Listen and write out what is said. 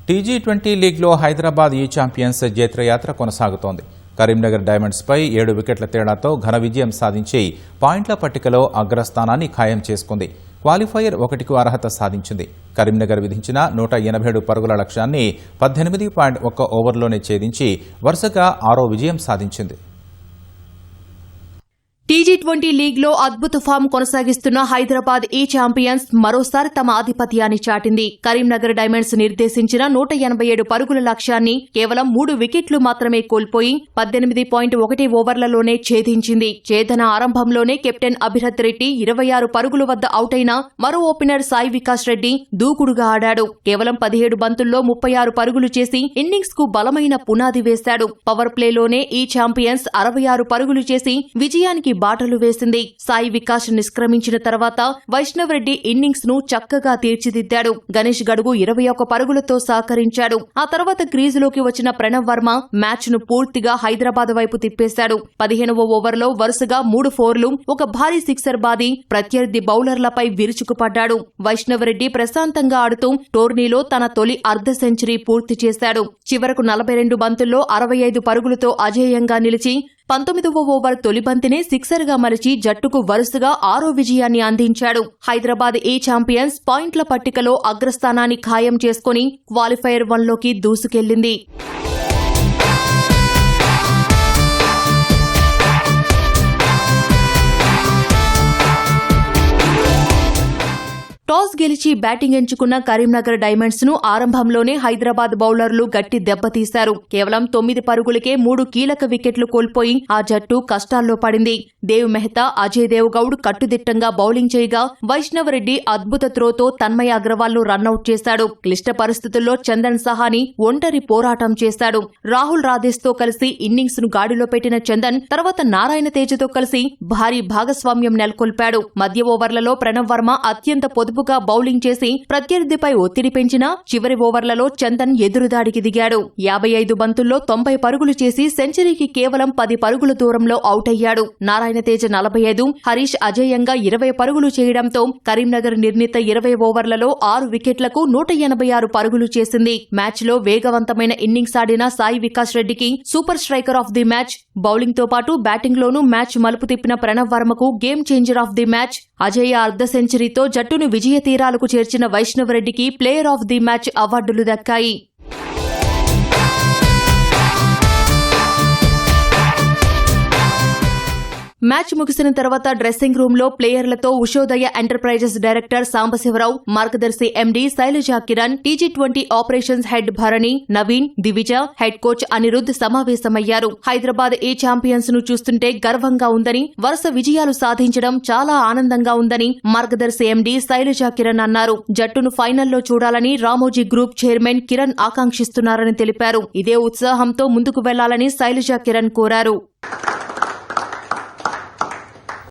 T20 లీగ్లో హైదరాబాద్ ఈ champions జైత్రయాత్ర కొనసాగుతోంది. కరీంనగర్ డైమండ్స్పై 7 వికెట్ల తేడాతో ఘన విజయం సాధించి పాయింట్ల పట్టికలో అగ్రస్థానాన్ని ఖాయం చేసుకుంది. క్వాలిఫైయర్ 1కు అర్హత సాధించింది. కరీంనగర్ విధించిన 187 పరుగుల లక్ష్యాన్ని 18.1 ఓవర్లోనే ఛేదించి వరుసగా 6వ విజయం సాధించింది. టీ20 లీగ్లో అద్భుత ఫామ్ కొనసాగిస్తున్న హైదరాబాద్ ఈ ఛాంపియన్స్ మరోసారి తమ ఆధిపత్యాన్ని చాటింది. కరీంనగర్ డైమండ్స్ నిర్దేశించిన 187 పరుగుల లక్ష్యాన్ని కేవలం 3 వికెట్లు మాత్రమే కోల్పోయి 18.1 ఓవర్లలోనే ఛేదించింది. ఛేదన ఆరంభంలోనే కెప్టెన్ అభిరత్ రెడ్డి 26 పరుగుల వద్ద అవుటైన మరో ఓపెనర్ సాయి వికాస్ రెడ్డి దూకుడుగా ఆడాడు. కేవలం 17 బంతుల్లో 36 పరుగులు చేసి ఇన్నింగ్స్ కు బలమైన పునాది వేశాడు. పవర్ ప్లేలోనే ఈ ఛాంపియన్స్ 66 పరుగులు చేసి విజయానికి బాటలు వేసింది. సాయి వికాస్ నిష్క్రమించిన తర్వాత వైష్ణవ్ రెడ్డి ఇన్నింగ్స్ ను చక్కగా తీర్చిదిద్దాడు. గణేష్ గడుగు 21 పరుగులతో సహకరించాడు. ఆ తర్వాత క్రీజులోకి వచ్చిన ప్రణవ్ వర్మ మ్యాచ్ ను పూర్తిగా హైదరాబాద్ వైపు తిప్పేశాడు. 15వ ఓవర్లో వరుసగా 3 ఫోర్లు, ఒక భారీ సిక్సర్ బాది ప్రత్యర్థి బౌలర్లపై విరుచుకుపడ్డాడు. వైష్ణవ్ రెడ్డి ప్రశాంతంగా ఆడుతూ టోర్నీలో తన తొలి అర్ధ సెంచరీ పూర్తి చేశాడు. చివరకు 42 బంతుల్లో 65 పరుగులతో అజేయంగా నిలిచి 19వ ఓవర్ తొలి బంతినే సిక్సర్గా మలిచి జట్టుకు వరుసగా 6వ విజయాన్ని అందించాడు. హైదరాబాద్ ఏ ఛాంపియన్స్ పాయింట్ల పట్టికలో అగ్రస్థానాన్ని ఖాయం చేసుకుని క్వాలిఫైయర్ 1లోకి దూసుకెళ్లింది. టాస్ గెలిచి బ్యాటింగ్ ఎంచుకున్న కరీంనగర్ డైమండ్స్ ను ఆరంభంలోనే హైదరాబాద్ బౌలర్లు గట్టి దెబ్బతీశారు. కేవలం 9 పరుగులకే 3 కీలక వికెట్లు కోల్పోయి ఆ జట్టు కష్టాల్లో పడింది. దేవ్ మెహతా, అజయ్ దేవ్ గౌడ్ కట్టుదిట్టంగా బౌలింగ్ చేయగా వైష్ణవ్ రెడ్డి అద్భుత త్రోతో తన్మయ అగ్రవాల్ ను రన్అట్ చేశాడు. క్లిష్ట పరిస్థితుల్లో చందన్ సహాని ఒంటరి పోరాటం చేశాడు. రాహుల్ రాధేస్ తో కలిసి ఇన్నింగ్స్ ను గాడిలో పెట్టిన చందన్ తర్వాత నారాయణ తేజతో కలిసి భారీ భాగస్వామ్యం నెలకొల్పాడు. మధ్య ఓవర్లలో ప్రణవ్ వర్మ అత్యంత పొదుపుగా బౌలింగ్ చేసి ప్రత్యర్థిపై ఒత్తిడి పెంచినా చివరి ఓవర్లలో చందన్ ఎదురుదాడికి దిగాడు. 55 బంతుల్లో 90 పరుగులు చేసి సెంచరీకి కేవలం 10 పరుగుల దూరంలో అవుటయ్యాడు. నారాయణ తేజ 45, హరీష్ అజేయంగా 20 పరుగులు చేయడంతో కరీంనగర్ నిర్ణీత 20 ఓవర్లలో 6 వికెట్లకు 186 పరుగులు చేసింది. మ్యాచ్లో వేగవంతమైన ఇన్నింగ్స్ ఆడిన సాయి వికాస్ రెడ్డికి super striker of the match, bowling తో పాటు బ్యాటింగ్ లోనూ మ్యాచ్ మలుపు తిప్పిన ప్రణవ్ వర్మకు game changer of the match, అజేయ అర్ధ సెంచరీతో జట్టును విజయ తీరాలకు చేర్చిన వైష్ణవ్ రెడ్డికి ప్లేయర్ ఆఫ్ ది మ్యాచ్ అవార్డులు దక్కాయి. మ్యాచ్ ముగిసిన తర్వాత డ్రెస్సింగ్ రూమ్ లో ప్లేయర్లతో Ushodaya enterprises director Sambasivarao, Margadarsi MD Shailaja Kiran, టీ20 operations head Bharani, Naveen, Divija, head coach Anirudh సమావేశమయ్యారు. హైదరాబాద్ ఏ ఛాంపియన్స్ ను చూస్తుంటే గర్వంగా ఉందని, వరుస విజయాలు సాధించడం చాలా ఆనందంగా ఉందని మార్గదర్శి ఎండీ శైలజా కిరణ్ అన్నారు. జట్టును ఫైనల్లో చూడాలని రామోజీ గ్రూప్ చైర్మన్ కిరణ్ ఆకాంక్షిస్తున్నారని తెలిపారు. ఇదే ఉత్సాహంతో ముందుకు వెళ్లాలని శైలజా కిరణ్ కోరారు.